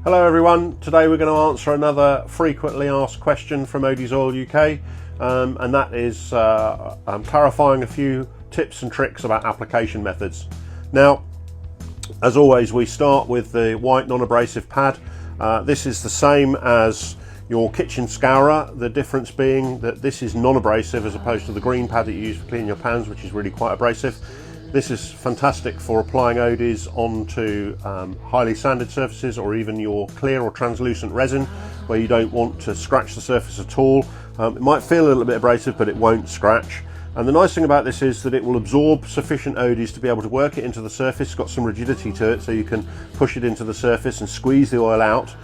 Hello everyone, today we're going to answer another frequently asked question from Odie's Oil UK, and that is clarifying a few tips and tricks about application methods. Now, as always, we start with the white non-abrasive pad. This is the same as your kitchen scourer, the difference being that this is non-abrasive as opposed to the green pad that you use for cleaning your pans, which is really quite abrasive. This is fantastic for applying Odies onto highly sanded surfaces, or even your clear or translucent resin where you don't want to scratch the surface at all. It might feel a little bit abrasive, but it won't scratch. And the nice thing about this is that it will absorb sufficient Odies to be able to work it into the surface. It's got some rigidity to it, so you can push it into the surface and squeeze the oil out.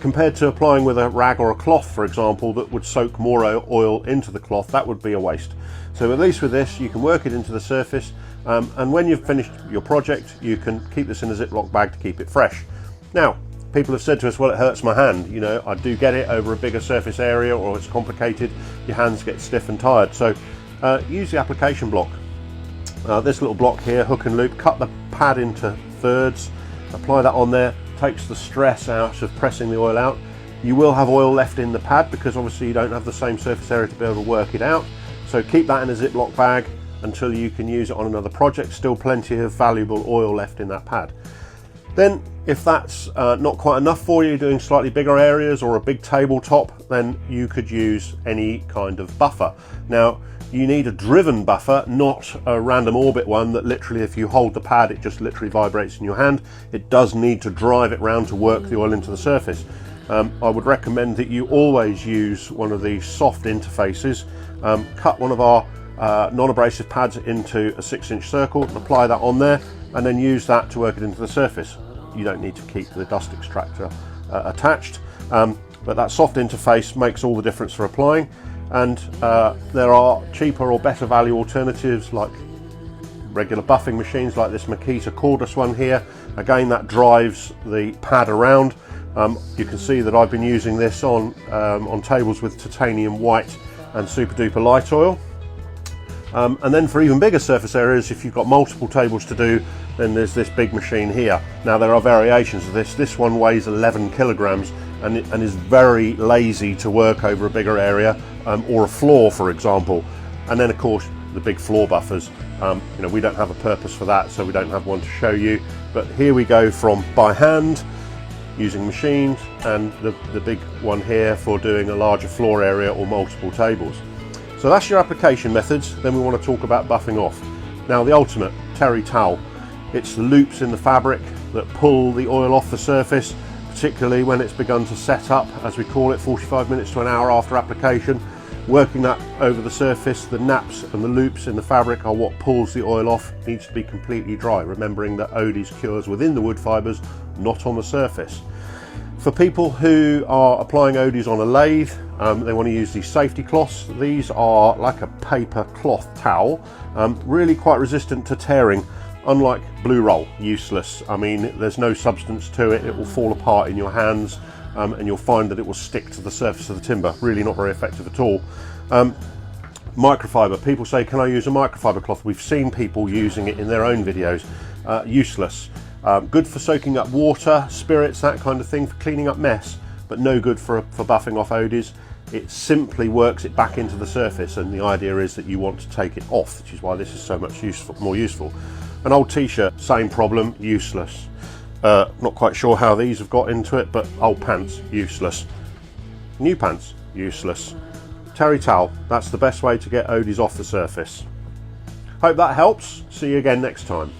Compared to applying with a rag or a cloth, for example, that would soak more oil into the cloth, that would be a waste. So at least with this, you can work it into the surface, and when you've finished your project, you can keep this in a Ziploc bag to keep it fresh. Now, people have said to us, well, it hurts my hand. You know, I do get it over a bigger surface area, or it's complicated, your hands get stiff and tired. So use the application block. This little block here, hook and loop, cut the pad into thirds, apply that on there, takes the stress out of pressing the oil out. You will have oil left in the pad because obviously you don't have the same surface area to be able to work it out. So keep that in a Ziploc bag until you can use it on another project. Still plenty of valuable oil left in that pad. Then if that's not quite enough for you, doing slightly bigger areas or a big tabletop, then you could use any kind of buffer. Now, you need a driven buffer, not a random orbit one that literally, if you hold the pad, it just literally vibrates in your hand. It does need to drive it round to work the oil into the surface. I would recommend that you always use one of these soft interfaces. Cut one of our non-abrasive pads into a 6-inch circle and apply that on there, and then use that to work it into the surface. You don't need to keep the dust extractor attached, but that soft interface makes all the difference for applying. And there are cheaper or better value alternatives like regular buffing machines like this Makita cordless one here. Again, that drives the pad around. You can see that I've been using this on tables with titanium white and super duper light oil. And then for even bigger surface areas, if you've got multiple tables to do, then there's this big machine here. Now, there are variations of this. This one weighs 11 kilograms and is very lazy to work over a bigger area, or a floor, for example. And then, of course, the big floor buffers. You know, we don't have a purpose for that, so we don't have one to show you. But here we go from by hand, using machines, and the big one here for doing a larger floor area or multiple tables. So that's your application methods. Then we want to talk about buffing off. Now, the ultimate, terry towel. It's the loops in the fabric that pull the oil off the surface, particularly when it's begun to set up, as we call it, 45 minutes to an hour after application. Working that over the surface, the naps and the loops in the fabric are what pulls the oil off. It needs to be completely dry, remembering that Odie's cures within the wood fibres, not on the surface. For people who are applying Odie's on a lathe, they want to use these safety cloths. These are like a paper cloth towel, really quite resistant to tearing, unlike blue roll, useless. I mean, there's no substance to it, it will fall apart in your hands, and you'll find that it will stick to the surface of the timber. Really not very effective at all. Microfiber, people say, can I use a microfiber cloth? We've seen people using it in their own videos. Useless. Good for soaking up water, spirits, that kind of thing, for cleaning up mess, but no good for buffing off Odies. It simply works it back into the surface, and the idea is that you want to take it off, which is why this is so much more useful. An old t-shirt, same problem, useless. Not quite sure how these have got into it, but old pants, useless. New pants, useless. Terry towel, that's the best way to get Odies off the surface. Hope that helps. See you again next time.